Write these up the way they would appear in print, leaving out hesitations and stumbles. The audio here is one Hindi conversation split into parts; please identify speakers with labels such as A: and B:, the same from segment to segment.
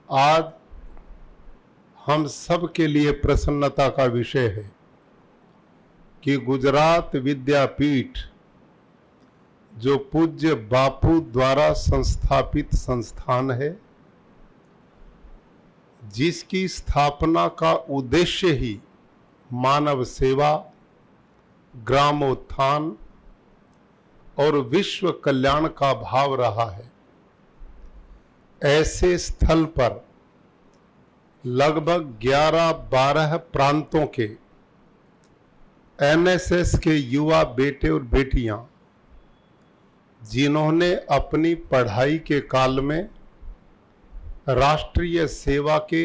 A: आज हम सब के लिए प्रसन्नता का विषय है कि गुजरात विद्यापीठ जो पूज्य बापू द्वारा संस्थापित संस्थान है, जिसकी स्थापना का उद्देश्य ही मानव सेवा, ग्रामोत्थान और विश्व कल्याण का भाव रहा है, ऐसे स्थल पर लगभग 11-12 प्रांतों के एनएसएस के युवा बेटे और बेटियां, जिन्होंने अपनी पढ़ाई के काल में राष्ट्रीय सेवा के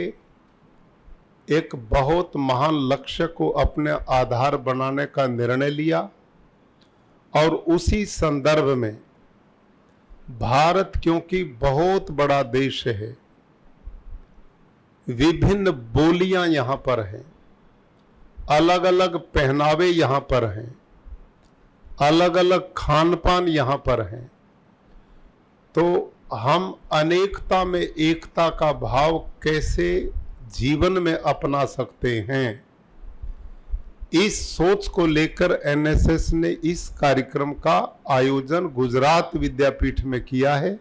A: एक बहुत महान लक्ष्य को अपने आधार बनाने का निर्णय लिया और उसी संदर्भ में भारत क्योंकि बहुत बड़ा देश है, विभिन्न बोलियां यहाँ पर हैं, अलग अलग पहनावे यहाँ पर हैं, अलग अलग खान पान यहाँ पर हैं, तो हम अनेकता में एकता का भाव कैसे जीवन में अपना सकते हैं, इस सोच को लेकर एनएसएस ने इस कार्यक्रम का आयोजन गुजरात विद्यापीठ में किया है।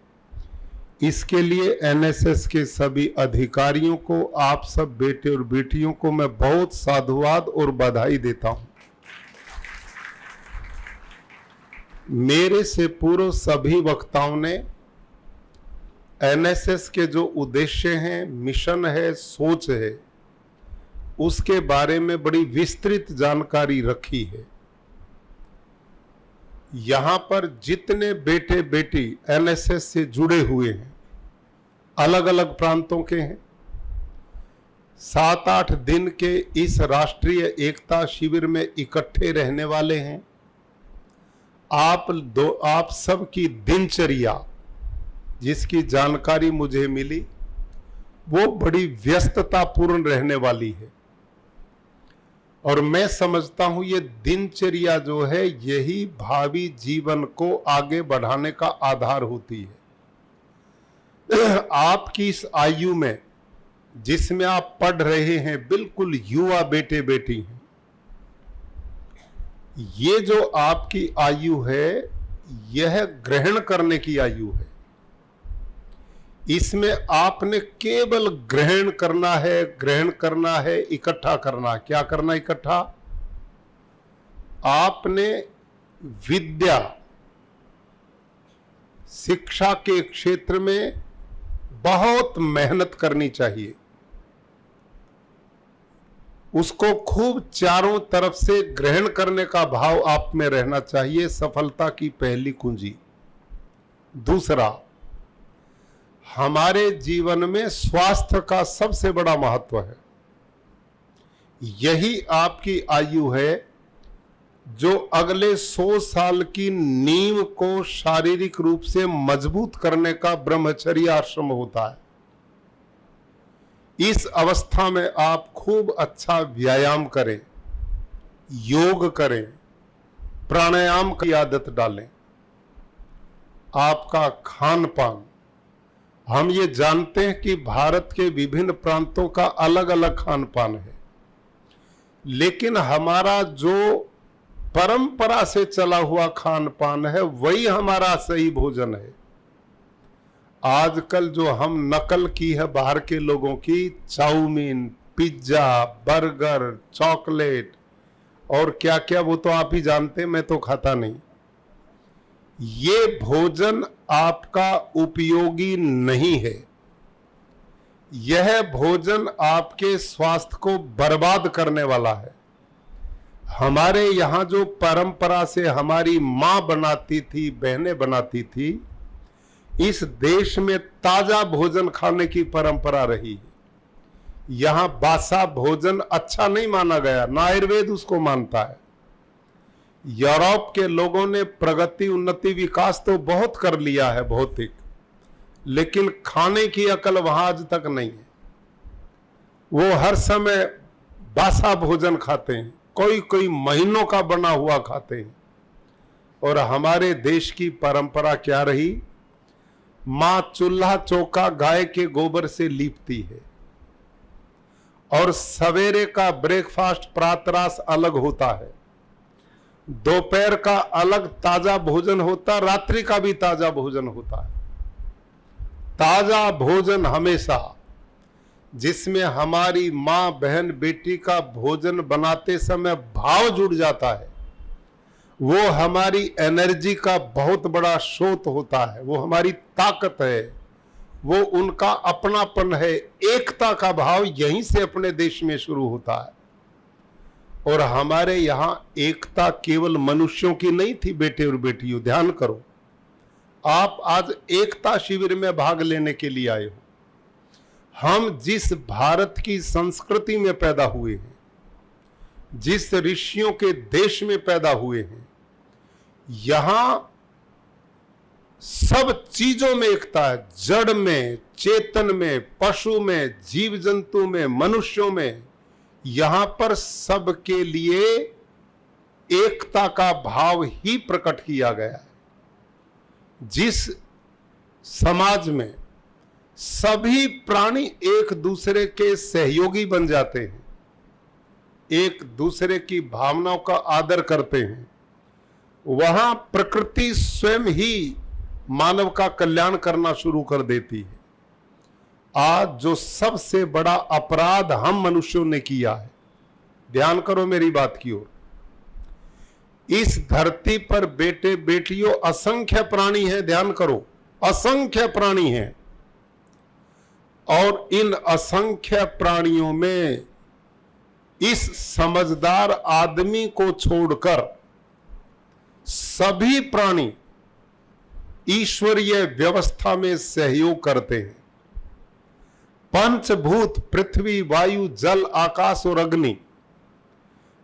A: इसके लिए एनएसएस के सभी अधिकारियों को, आप सब बेटे और बेटियों को मैं बहुत साधुवाद और बधाई देता हूं। मेरे से पूर्व सभी वक्ताओं ने एनएसएस के जो उद्देश्य हैं, मिशन है, सोच है, उसके बारे में बड़ी विस्तृत जानकारी रखी है। यहां पर जितने बेटे बेटी एनएसएस से जुड़े हुए हैं, अलग अलग प्रांतों के हैं, 7-8 दिन के इस राष्ट्रीय एकता शिविर में इकट्ठे रहने वाले हैं। आप सबकी दिनचर्या जिसकी जानकारी मुझे मिली, वो बड़ी व्यस्ततापूर्ण रहने वाली है और मैं समझता हूं ये दिनचर्या जो है, यही भावी जीवन को आगे बढ़ाने का आधार होती है। आपकी इस आयु में जिसमें आप पढ़ रहे हैं, बिल्कुल युवा बेटे बेटी हैं, ये जो आपकी आयु है, यह ग्रहण करने की आयु है। इसमें आपने केवल ग्रहण करना है, इकट्ठा करना। क्या करना इकट्ठा? आपने विद्या, शिक्षा के क्षेत्र में बहुत मेहनत करनी चाहिए, उसको खूब चारों तरफ से ग्रहण करने का भाव आप में रहना चाहिए, सफलता की पहली कुंजी। दूसरा, हमारे जीवन में स्वास्थ्य का सबसे बड़ा महत्व है। यही आपकी आयु है जो अगले 100 साल की नींव को शारीरिक रूप से मजबूत करने का ब्रह्मचर्य आश्रम होता है। इस अवस्था में आप खूब अच्छा व्यायाम करें, योग करें, प्राणायाम की आदत डालें। आपका खान पान, हम ये जानते हैं कि भारत के विभिन्न प्रांतों का अलग अलग खान पान है, लेकिन हमारा जो परंपरा से चला हुआ खान पान है, वही हमारा सही भोजन है। आजकल जो हम नकल की है बाहर के लोगों की, चाउमीन, पिज्जा, बर्गर, चॉकलेट और क्या क्या, वो तो आप ही जानते हैं, मैं तो खाता नहीं। ये भोजन आपका उपयोगी नहीं है। यह भोजन आपके स्वास्थ्य को बर्बाद करने वाला है। हमारे यहाँ जो परंपरा से हमारी माँ बनाती थी, बहनें बनाती थी, इस देश में ताजा भोजन खाने की परंपरा रही है। यहाँ बासा भोजन अच्छा नहीं माना गया, ना आयुर्वेद उसको मानता है। यूरोप के लोगों ने प्रगति, उन्नति, विकास तो बहुत कर लिया है भौतिक, लेकिन खाने की अकल वहां आज तक नहीं है। वो हर समय बासा भोजन खाते हैं, कोई कोई महीनों का बना हुआ खाते हैं। और हमारे देश की परंपरा क्या रही? मां चूल्हा चौका गाय के गोबर से लीपती है और सवेरे का ब्रेकफास्ट प्रातराश अलग होता है, दोपहर का अलग ताजा भोजन होता, रात्रि का भी ताजा भोजन होता है। ताजा भोजन हमेशा, जिसमें हमारी मां बहन बेटी का भोजन बनाते समय भाव जुड़ जाता है, वो हमारी एनर्जी का बहुत बड़ा स्रोत होता है, वो हमारी ताकत है, वो उनका अपनापन है। एकता का भाव यहीं से अपने देश में शुरू होता है। और हमारे यहां एकता केवल मनुष्यों की नहीं थी। बेटे और बेटियों, ध्यान करो, आप आज एकता शिविर में भाग लेने के लिए आए हो। हम जिस भारत की संस्कृति में पैदा हुए हैं, जिस ऋषियों के देश में पैदा हुए हैं, यहां सब चीजों में एकता है। जड़ में, चेतन में, पशु में, जीव जंतु में, मनुष्यों में, यहां पर सबके लिए एकता का भाव ही प्रकट किया गया है। जिस समाज में सभी प्राणी एक दूसरे के सहयोगी बन जाते हैं, एक दूसरे की भावनाओं का आदर करते हैं, वहां प्रकृति स्वयं ही मानव का कल्याण करना शुरू कर देती है। आज जो सबसे बड़ा अपराध हम मनुष्यों ने किया है, ध्यान करो मेरी बात की ओर, इस धरती पर बेटे बेटियों असंख्य प्राणी हैं, ध्यान करो, असंख्य प्राणी हैं, और इन असंख्य प्राणियों में इस समझदार आदमी को छोड़कर सभी प्राणी ईश्वरीय व्यवस्था में सहयोग करते हैं। पंचभूत पृथ्वी, वायु, जल, आकाश और अग्नि,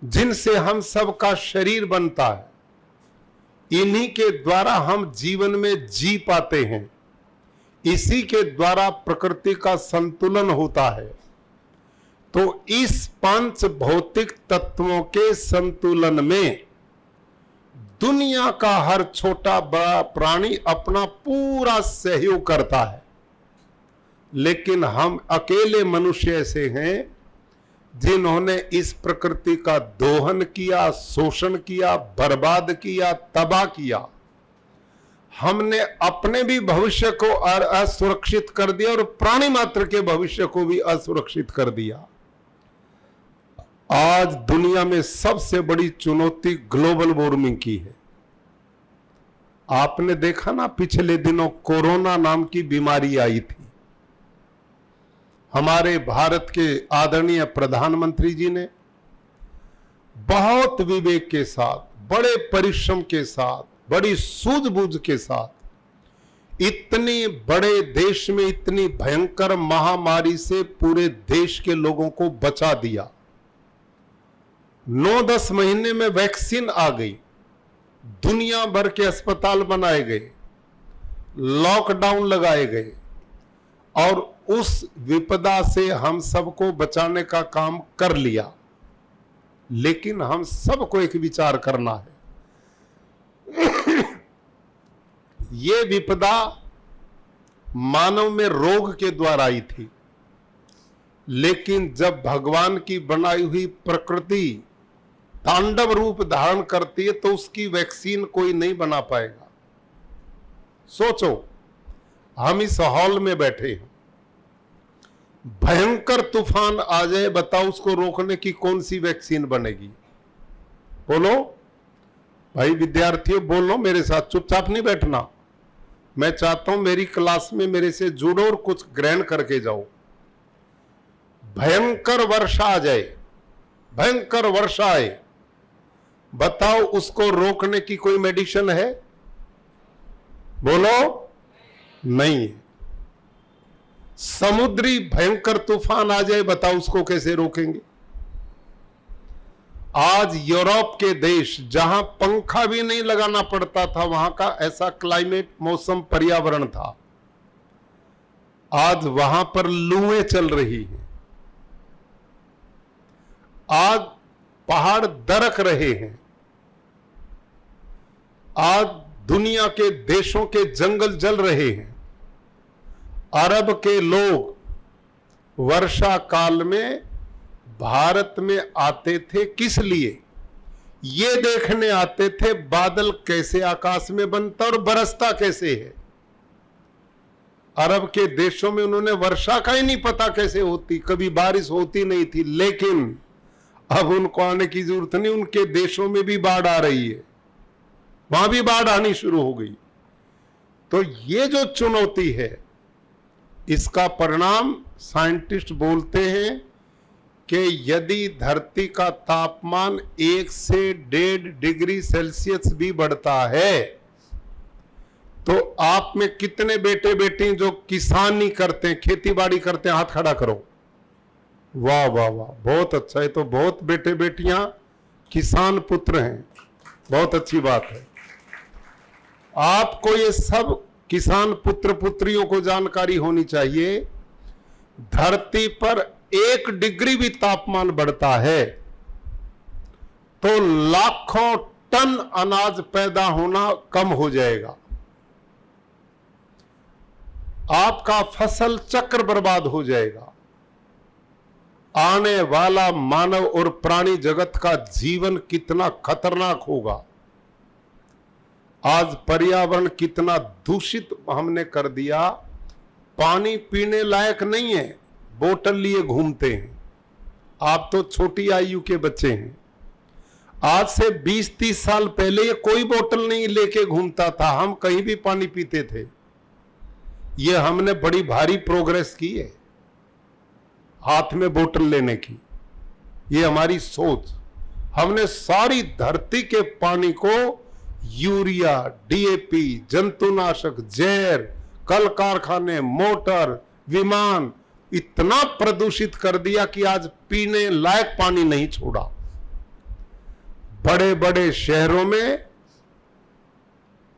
A: जिनसे हम सब का शरीर बनता है, इन्हीं के द्वारा हम जीवन में जी पाते हैं। इसी के द्वारा प्रकृति का संतुलन होता है। तो इस पांच भौतिक तत्वों के संतुलन में दुनिया का हर छोटा बड़ा प्राणी अपना पूरा सहयोग करता है। लेकिन हम अकेले मनुष्य ऐसे हैं जिन्होंने इस प्रकृति का दोहन किया, शोषण किया, बर्बाद किया, तबाह किया। हमने अपने भी भविष्य को असुरक्षित कर दिया और प्राणी मात्र के भविष्य को भी असुरक्षित कर दिया। आज दुनिया में सबसे बड़ी चुनौती ग्लोबल वार्मिंग की है। आपने देखा ना, पिछले दिनों कोरोना नाम की बीमारी आई थी। हमारे भारत के आदरणीय प्रधानमंत्री जी ने बहुत विवेक के साथ, बड़े परिश्रम के साथ, बड़ी सूझबूझ के साथ इतनी बड़े देश में इतनी भयंकर महामारी से पूरे देश के लोगों को बचा दिया। 9-10 महीने में वैक्सीन आ गई, दुनिया भर के अस्पताल बनाए गए, लॉकडाउन लगाए गए और उस विपदा से हम सबको बचाने का काम कर लिया। लेकिन हम सबको एक विचार करना है, ये विपदा मानव में रोग के द्वारा आई थी, लेकिन जब भगवान की बनाई हुई प्रकृति तांडव रूप धारण करती है तो उसकी वैक्सीन कोई नहीं बना पाएगा। सोचो, हम इस हॉल में बैठे हैं, भयंकर तूफान आ जाए, बताओ उसको रोकने की कौन सी वैक्सीन बनेगी? बोलो भाई, विद्यार्थियों बोलो मेरे साथ, चुपचाप नहीं बैठना। मैं चाहता हूं मेरी क्लास में मेरे से जुड़ो और कुछ ग्रहण करके जाओ। भयंकर वर्षा आ जाए, भयंकर वर्षा आए, बताओ उसको रोकने की कोई मेडिसिन है? बोलो, नहीं है। समुद्री भयंकर तूफान आ जाए, बताओ उसको कैसे रोकेंगे? आज यूरोप के देश जहां पंखा भी नहीं लगाना पड़ता था, वहां का ऐसा क्लाइमेट, मौसम, पर्यावरण था, आज वहां पर लूएं चल रही हैं, आज पहाड़ दरक रहे हैं, आज दुनिया के देशों के जंगल जल रहे हैं। अरब के लोग वर्षा काल में भारत में आते थे, किस लिए? ये देखने आते थे बादल कैसे आकाश में बनता और बरसता कैसे है। अरब के देशों में उन्होंने वर्षा का ही नहीं पता कैसे होती, कभी बारिश होती नहीं थी, लेकिन अब उनको आने की जरूरत नहीं, उनके देशों में भी बाढ़ आ रही है, वहां भी बाढ़ आनी शुरू हो गई। तो ये जो चुनौती है, इसका परिणाम साइंटिस्ट बोलते हैं कि यदि धरती का तापमान 1 से 1.5 डिग्री सेल्सियस भी बढ़ता है तो आप में कितने बेटे बेटी जो किसानी करते हैं, खेती बाड़ी करते हैं, हाथ खड़ा करो। वाह वाह वाह, बहुत अच्छा है। तो बहुत बेटे बेटियां किसान पुत्र हैं, बहुत अच्छी बात है। आपको ये सब किसान पुत्र पुत्रियों को जानकारी होनी चाहिए, धरती पर 1 डिग्री भी तापमान बढ़ता है तो लाखों टन अनाज पैदा होना कम हो जाएगा, आपका फसल चक्र बर्बाद हो जाएगा, आने वाला मानव और प्राणी जगत का जीवन कितना खतरनाक होगा। आज पर्यावरण कितना दूषित हमने कर दिया, पानी पीने लायक नहीं है, बोतल लिए घूमते हैं। आप तो छोटी आयु के बच्चे हैं, आज से 20-30 साल पहले ये कोई बोतल नहीं लेके घूमता था, हम कहीं भी पानी पीते थे। ये हमने बड़ी भारी प्रोग्रेस की है हाथ में बोतल लेने की, ये हमारी सोच। हमने सारी धरती के पानी को यूरिया, डीएपी, जंतुनाशक, जहर, कल कारखाने, मोटर, विमान इतना प्रदूषित कर दिया कि आज पीने लायक पानी नहीं छोड़ा। बड़े बड़े शहरों में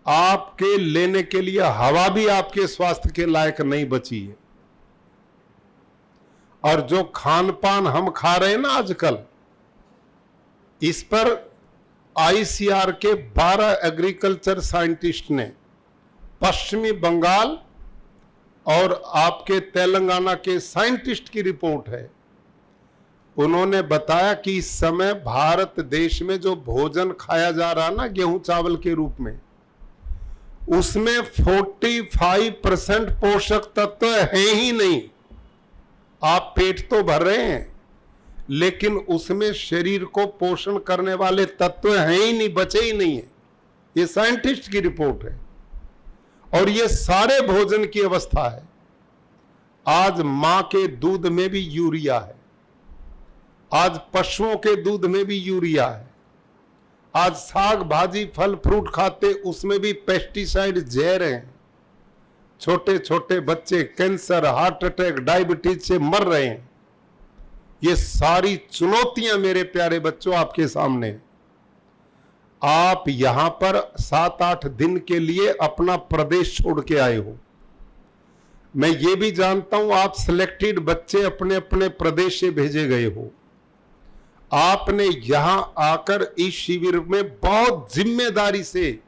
A: आपके लेने के लिए हवा भी आपके स्वास्थ्य के लायक नहीं बची है। और जो खान पान हम खा रहे हैं ना आजकल, इस पर आईसीआर के 12 एग्रीकल्चर साइंटिस्ट ने पश्चिमी बंगाल और आपके तेलंगाना के साइंटिस्ट की रिपोर्ट है, उन्होंने बताया कि इस समय भारत देश में जो भोजन खाया जा रहा है ना गेहूं चावल के रूप में, उसमें 45% पोषक तत्व है ही नहीं। आप पेट तो भर रहे हैं लेकिन उसमें शरीर को पोषण करने वाले तत्व हैं ही नहीं, बचे ही नहीं है। ये साइंटिस्ट की रिपोर्ट है और ये सारे भोजन की अवस्था है। आज मां के दूध में भी यूरिया है, आज पशुओं के दूध में भी यूरिया है, आज साग भाजी फल फ्रूट खाते उसमें भी पेस्टिसाइड जहर हैं। छोटे छोटे बच्चे कैंसर, हार्ट अटैक, डायबिटीज से मर रहे हैं। ये सारी चुनौतियां मेरे प्यारे बच्चों आपके सामने। आप यहां पर 7-8 दिन के लिए अपना प्रदेश छोड़ के आए हो। मैं ये भी जानता हूं आप सिलेक्टेड बच्चे अपने अपने प्रदेश से भेजे गए हो। आपने यहां आकर इस शिविर में बहुत जिम्मेदारी से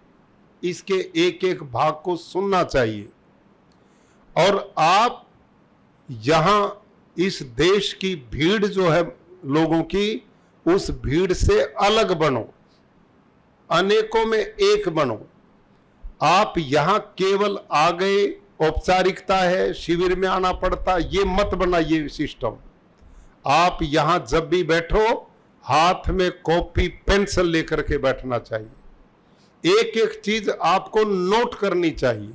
A: इसके एक एक भाग को सुनना चाहिए और आप यहां इस देश की भीड़ जो है लोगों की, उस भीड़ से अलग बनो, अनेकों में एक बनो। आप यहां केवल आ गए, औपचारिकता है, शिविर में आना पड़ता, ये मत बनाइए सिस्टम। आप यहां जब भी बैठो हाथ में कॉपी पेंसिल लेकर के बैठना चाहिए, एक एक चीज आपको नोट करनी चाहिए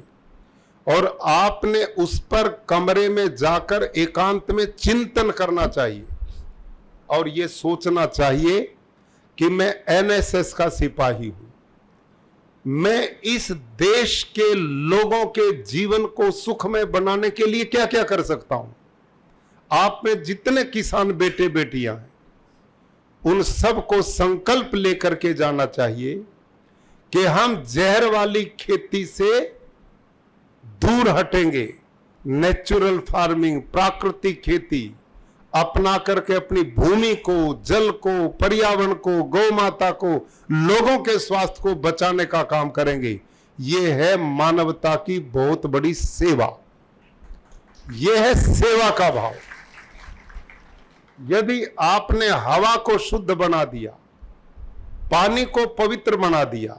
A: और आपने उस पर कमरे में जाकर एकांत में चिंतन करना चाहिए और ये सोचना चाहिए कि मैं एनएसएस का सिपाही हूं, मैं इस देश के लोगों के जीवन को सुखमय बनाने के लिए क्या क्या कर सकता हूं। आप में जितने किसान बेटे बेटियां हैं उन सब को संकल्प लेकर के जाना चाहिए कि हम जहर वाली खेती से दूर हटेंगे, नेचुरल फार्मिंग, प्राकृतिक खेती अपना करके अपनी भूमि को, जल को, पर्यावरण को, गौ माता को, लोगों के स्वास्थ्य को बचाने का काम करेंगे। ये है मानवता की बहुत बड़ी सेवा। यह है सेवा का भाव। यदि आपने हवा को शुद्ध बना दिया, पानी को पवित्र बना दिया,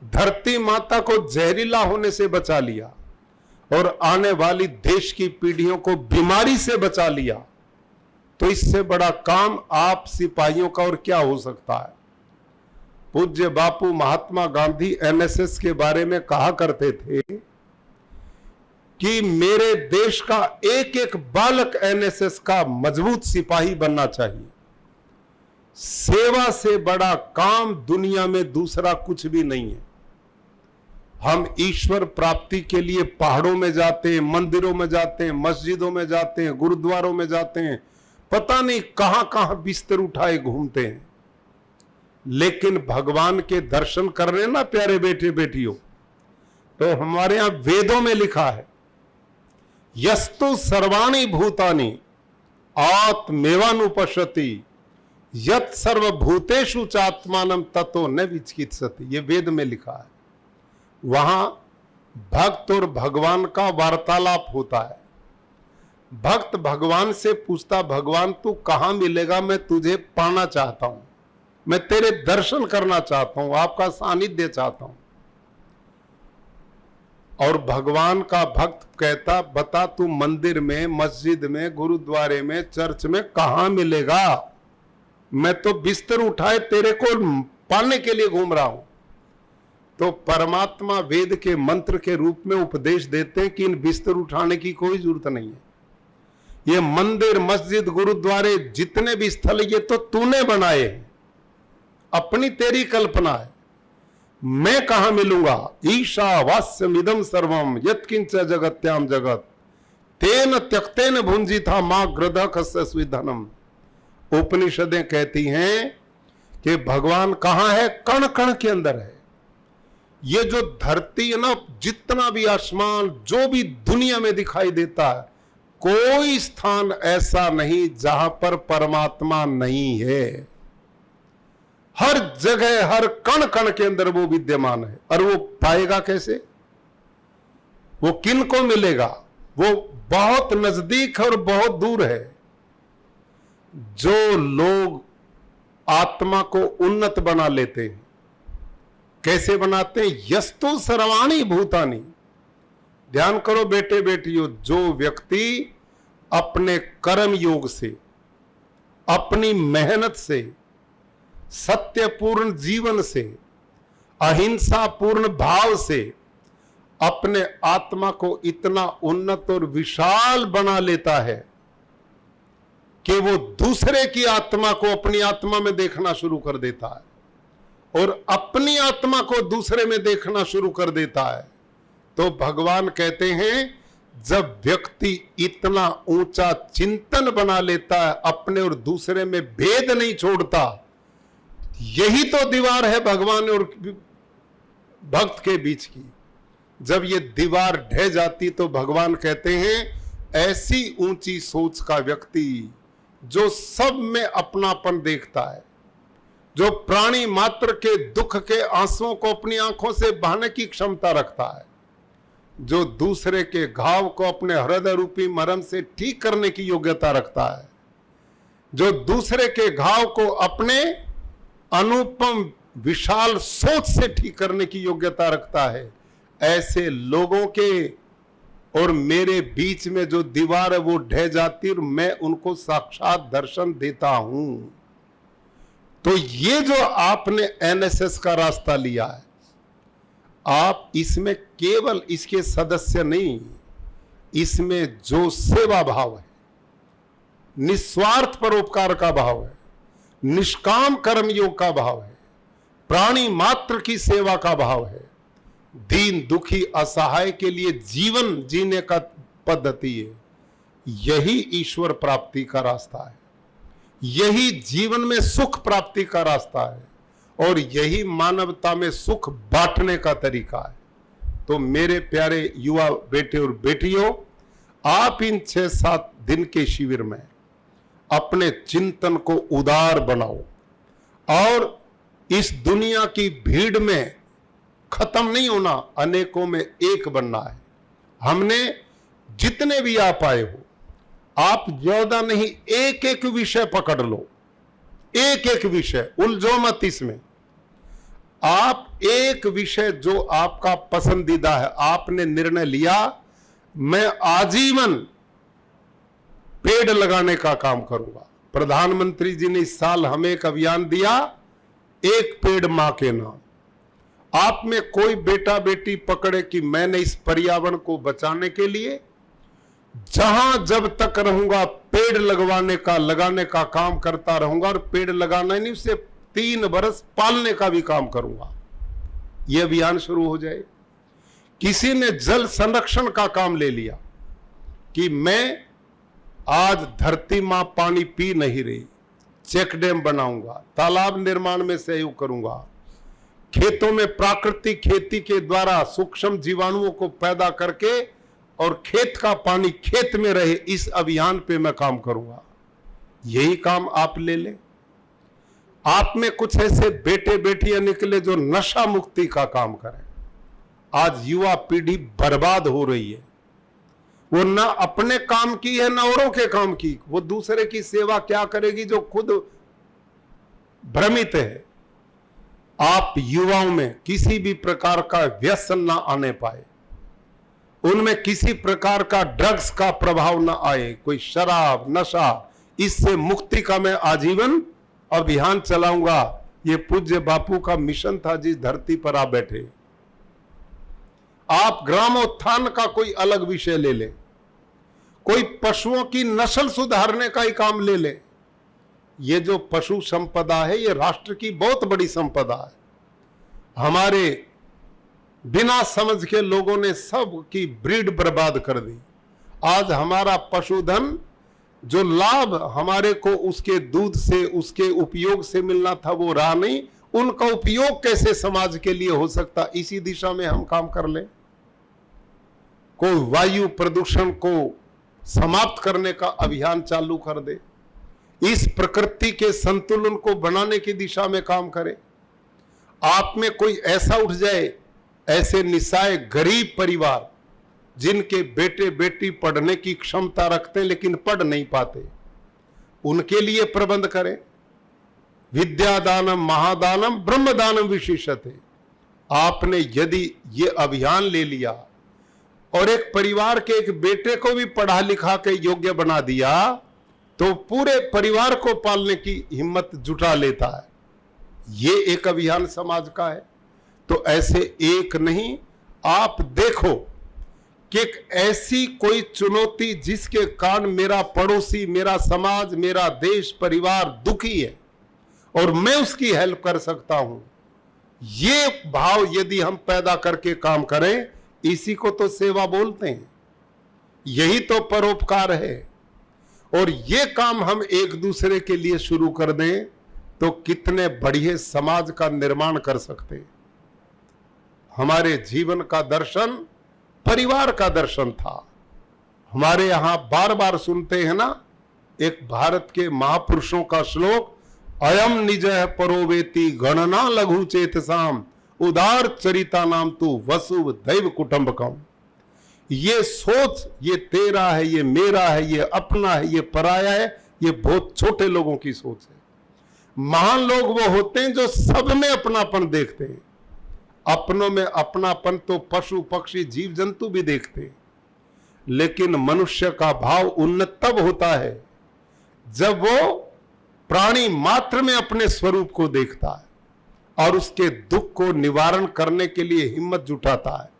A: धरती माता को जहरीला होने से बचा लिया और आने वाली देश की पीढ़ियों को बीमारी से बचा लिया, तो इससे बड़ा काम आप सिपाहियों का और क्या हो सकता है। पूज्य बापू महात्मा गांधी एनएसएस के बारे में कहा करते थे कि मेरे देश का एक एक बालक एनएसएस का मजबूत सिपाही बनना चाहिए। सेवा से बड़ा काम दुनिया में दूसरा कुछ भी नहीं है। हम ईश्वर प्राप्ति के लिए पहाड़ों में जाते हैं, मंदिरों में जाते हैं, मस्जिदों में जाते हैं, गुरुद्वारों में जाते हैं, पता नहीं कहां कहां बिस्तर उठाए घूमते हैं, लेकिन भगवान के दर्शन करने ना प्यारे बेटे बेटियों, तो हमारे यहां वेदों में लिखा है, यस्तु सर्वाणि भूतानि आत्मेवानुपश्यति यत् सर्वभूतेषु चात्मानं ततो न विचिकित्सति। ये वेद में लिखा है। वहां भक्त और भगवान का वार्तालाप होता है। भक्त भगवान से पूछता, भगवान तू कहां मिलेगा, मैं तुझे पाना चाहता हूं, मैं तेरे दर्शन करना चाहता हूं, आपका सानिध्य चाहता हूं। और भगवान का भक्त कहता, बता तू मंदिर में, मस्जिद में, गुरुद्वारे में, चर्च में कहां मिलेगा, मैं तो बिस्तर उठाए तेरे को पाने के लिए घूम रहा हूं। तो परमात्मा वेद के मंत्र के रूप में उपदेश देते हैं कि इन बिस्तर उठाने की कोई जरूरत नहीं है। ये मंदिर, मस्जिद, गुरुद्वारे जितने भी स्थल ये तो तूने बनाए हैं, अपनी तेरी कल्पना है। मैं कहां मिलूंगा, ईशावास्यमिदं सर्वम यत्किंच जगत्याम जगत तेन त्यक्तेन भुंजिता मां गृध खस्सस्वी धनम। उपनिषदें कहती हैं कि भगवान कहां है, कण कण के अंदर है। ये जो धरती है ना, जितना भी आसमान, जो भी दुनिया में दिखाई देता है, कोई स्थान ऐसा नहीं जहां पर परमात्मा नहीं है। हर जगह, हर कण कण के अंदर वो विद्यमान है। और वो पाएगा कैसे, वो किन को मिलेगा, वो बहुत नजदीक और बहुत दूर है। जो लोग आत्मा को उन्नत बना लेते हैं, कैसे बनाते हैं, यस्तु सर्वाणि भूतानि। ध्यान करो बेटे बेटियों, जो व्यक्ति अपने कर्म योग से, अपनी मेहनत से, सत्यपूर्ण जीवन से, अहिंसा पूर्ण भाव से अपने आत्मा को इतना उन्नत और विशाल बना लेता है कि वो दूसरे की आत्मा को अपनी आत्मा में देखना शुरू कर देता है और अपनी आत्मा को दूसरे में देखना शुरू कर देता है, तो भगवान कहते हैं जब व्यक्ति इतना ऊंचा चिंतन बना लेता है, अपने और दूसरे में भेद नहीं छोड़ता, यही तो दीवार है भगवान और भक्त के बीच की। जब ये दीवार ढह जाती तो भगवान कहते हैं ऐसी ऊंची सोच का व्यक्ति जो सब में अपनापन देखता है, जो प्राणी मात्र के दुख के आंसुओं को अपनी आंखों से बहाने की क्षमता रखता है, जो दूसरे के घाव को अपने हृदय रूपी मरहम से ठीक करने की योग्यता रखता है, जो दूसरे के घाव को अपने अनुपम विशाल सोच से ठीक करने की योग्यता रखता है, ऐसे लोगों के और मेरे बीच में जो दीवार है वो ढह जाती और मैं उनको साक्षात दर्शन देता हूं। तो ये जो आपने एनएसएस का रास्ता लिया है, आप इसमें केवल इसके सदस्य नहीं, इसमें जो सेवा भाव है, निस्वार्थ परोपकार का भाव है, निष्काम कर्मयोग का भाव है, प्राणी मात्र की सेवा का भाव है, दीन दुखी असहाय के लिए जीवन जीने का पद्धति है, यही ईश्वर प्राप्ति का रास्ता है, यही जीवन में सुख प्राप्ति का रास्ता है और यही मानवता में सुख बांटने का तरीका है। तो मेरे प्यारे युवा बेटे और बेटियों, आप इन 6-7 दिन के शिविर में अपने चिंतन को उदार बनाओ और इस दुनिया की भीड़ में खत्म नहीं होना, अनेकों में एक बनना है। हमने जितने भी आप आए हो, आप ज्यादा नहीं, एक एक विषय पकड़ लो, एक एक विषय, उलझो मत इसमें। आप एक विषय जो आपका पसंदीदा है, आपने निर्णय लिया मैं आजीवन पेड़ लगाने का काम करूंगा। प्रधानमंत्री जी ने इस साल हमें एक अभियान दिया, एक पेड़ मां के नाम। आप में कोई बेटा बेटी पकड़े कि मैंने इस पर्यावरण को बचाने के लिए जहां जब तक रहूंगा पेड़ लगाने का काम करता रहूंगा, और पेड़ लगाना ही नहीं, उसे 3 बरस पालने का भी काम करूंगा। यह अभियान शुरू हो जाए। किसी ने जल संरक्षण का काम ले लिया कि मैं आज धरती मां पानी पी नहीं रही, चेक डैम बनाऊंगा, तालाब निर्माण में सहयोग करूंगा, खेतों में प्राकृतिक खेती के द्वारा सूक्ष्म जीवाणुओं को पैदा करके और खेत का पानी खेत में रहे, इस अभियान पे मैं काम करूंगा। यही काम आप ले लें। आप में कुछ ऐसे बेटे बेटियां निकले जो नशा मुक्ति का काम करें। आज युवा पीढ़ी बर्बाद हो रही है, वो ना अपने काम की है ना औरों के काम की, वो दूसरे की सेवा क्या करेगी जो खुद भ्रमित है। आप युवाओं में किसी भी प्रकार का व्यसन ना आने पाए, उनमें किसी प्रकार का ड्रग्स का प्रभाव ना आए, कोई शराब नशा, इससे मुक्ति का मैं आजीवन अभियान चलाऊंगा। ये पूज्य बापू का मिशन था जिस धरती पर आप बैठे। आप ग्रामोत्थान का कोई अलग विषय ले ले, कोई पशुओं की नस्ल सुधारने का ही काम ले ले। ये जो पशु संपदा है ये राष्ट्र की बहुत बड़ी संपदा है। हमारे बिना समझ के लोगों ने सब की ब्रीड बर्बाद कर दी। आज हमारा पशुधन जो लाभ हमारे को उसके दूध से उसके उपयोग से मिलना था वो रहा नहीं। उनका उपयोग कैसे समाज के लिए हो सकता, इसी दिशा में हम काम कर लें। कोई वायु प्रदूषण को समाप्त करने का अभियान चालू कर दे, इस प्रकृति के संतुलन को बनाने की दिशा में काम करे। आप में कोई ऐसा उठ जाए, ऐसे निस्सहाय गरीब परिवार जिनके बेटे बेटी पढ़ने की क्षमता रखते हैं लेकिन पढ़ नहीं पाते, उनके लिए प्रबंध करें। विद्यादानम महादानम ब्रह्मदानम विशेषते। आपने यदि ये अभियान ले लिया और एक परिवार के एक बेटे को भी पढ़ा लिखा के योग्य बना दिया तो पूरे परिवार को पालने की हिम्मत जुटा लेता है। ये एक अभियान समाज का है। तो ऐसे एक नहीं, आप देखो कि एक ऐसी कोई चुनौती जिसके कारण मेरा पड़ोसी, मेरा समाज, मेरा देश, परिवार दुखी है और मैं उसकी हेल्प कर सकता हूं, ये भाव यदि हम पैदा करके काम करें, इसी को तो सेवा बोलते हैं, यही तो परोपकार है। और ये काम हम एक दूसरे के लिए शुरू कर दें तो कितने बढ़िया समाज का निर्माण कर सकते हैं। हमारे जीवन का दर्शन परिवार का दर्शन था। हमारे यहां बार बार सुनते हैं ना एक भारत के महापुरुषों का श्लोक, अयम निजः परोवेति गणना लघु चेतसाम उदार चरिता नाम तु वसुव दैव कुटुंबकम। ये सोच, ये तेरा है, ये मेरा है, ये अपना है, ये पराया है, ये बहुत छोटे लोगों की सोच है। महान लोग वो होते हैं जो सब में अपनापन देखते हैं। अपनों में अपनापन तो पशु पक्षी जीव जंतु भी देखते हैं, लेकिन मनुष्य का भाव उन्नत तब होता है जब वो प्राणी मात्र में अपने स्वरूप को देखता है और उसके दुख को निवारण करने के लिए हिम्मत जुटाता है।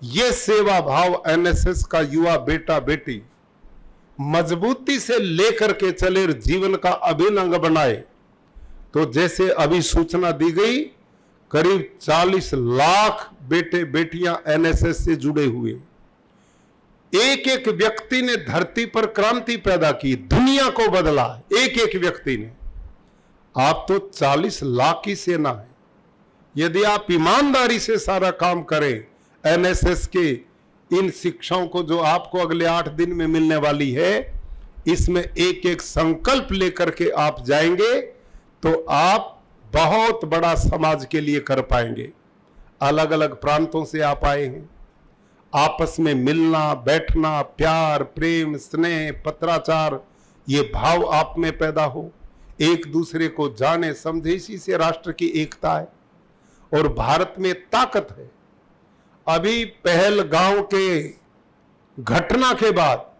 A: ये सेवा भाव एनएसएस का युवा बेटा बेटी मजबूती से लेकर के चले, जीवन का अभिन्न अंग बनाए। तो जैसे अभी सूचना दी गई, करीब 40 लाख बेटे बेटियां एनएसएस से जुड़े हुए। एक एक व्यक्ति ने धरती पर क्रांति पैदा की, दुनिया को बदला, एक एक व्यक्ति ने। आप तो 40 लाख की सेना है। यदि आप ईमानदारी से सारा काम करें, एनएसएस के इन शिक्षाओं को जो आपको अगले 8 दिन में मिलने वाली है, इसमें एक एक संकल्प लेकर के आप जाएंगे तो आप बहुत बड़ा समाज के लिए कर पाएंगे। अलग अलग प्रांतों से आप आए हैं, आपस में मिलना बैठना, प्यार प्रेम स्नेह पत्राचार, ये भाव आप में पैदा हो, एक दूसरे को जाने समझे, इसी से राष्ट्र की एकता है और भारत में ताकत है। अभी पहलगांव के घटना के बाद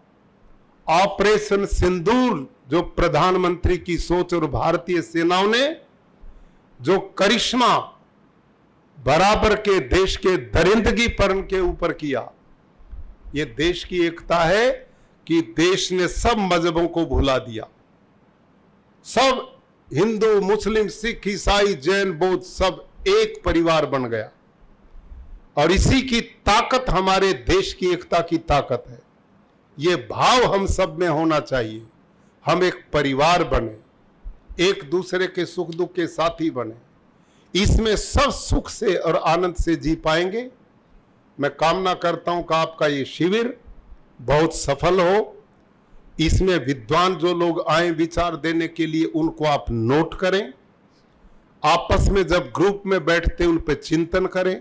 A: ऑपरेशन सिंदूर, जो प्रधानमंत्री की सोच और भारतीय सेनाओं ने जो करिश्मा बराबर के देश के दरिंदगीपन के ऊपर किया, ये देश की एकता है कि देश ने सब मजहबों को भुला दिया। सब हिंदू मुस्लिम सिख ईसाई जैन बौद्ध सब एक परिवार बन गया और इसी की ताकत हमारे देश की एकता की ताकत है। ये भाव हम सब में होना चाहिए। हम एक परिवार बने, एक दूसरे के सुख दुख के साथी बने, इसमें सब सुख से और आनंद से जी पाएंगे। मैं कामना करता हूं कि आपका ये शिविर बहुत सफल हो। इसमें विद्वान जो लोग आए विचार देने के लिए, उनको आप नोट करें, आपस में जब ग्रुप में बैठते उन पे चिंतन करें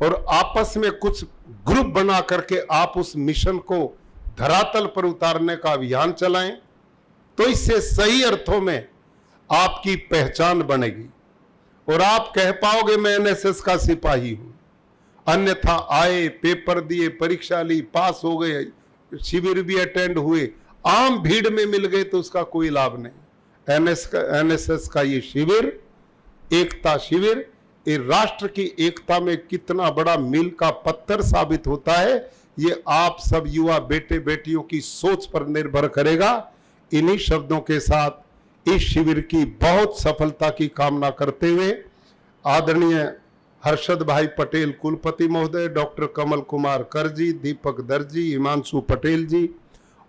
A: और आपस में कुछ ग्रुप बना करके आप उस मिशन को धरातल पर उतारने का अभियान चलाएं, तो इससे सही अर्थों में आपकी पहचान बनेगी और आप कह पाओगे मैं एनएसएस का सिपाही हूं। अन्यथा आए, पेपर दिए, परीक्षा ली, पास हो गए, शिविर भी अटेंड हुए, आम भीड़ में मिल गए तो उसका कोई लाभ नहीं। एनएसएस का ये शिविर, एकता शिविर, ये राष्ट्र की एकता में कितना बड़ा मील का पत्थर साबित होता है, ये आप सब युवा बेटे बेटियों की सोच पर निर्भर करेगा। इन्हीं शब्दों के साथ इस शिविर की बहुत सफलता की कामना करते हुए आदरणीय हर्षद भाई पटेल कुलपति महोदय, डॉक्टर कमल कुमार कर जी, दीपक दर्जी, हिमांशु पटेल जी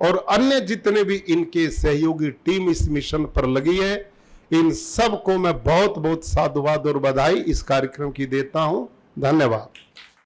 A: और अन्य जितने भी इनके सहयोगी टीम इस मिशन पर लगी है, इन सब को मैं बहुत बहुत साधुवाद और बधाई इस कार्यक्रम की देता हूं। धन्यवाद।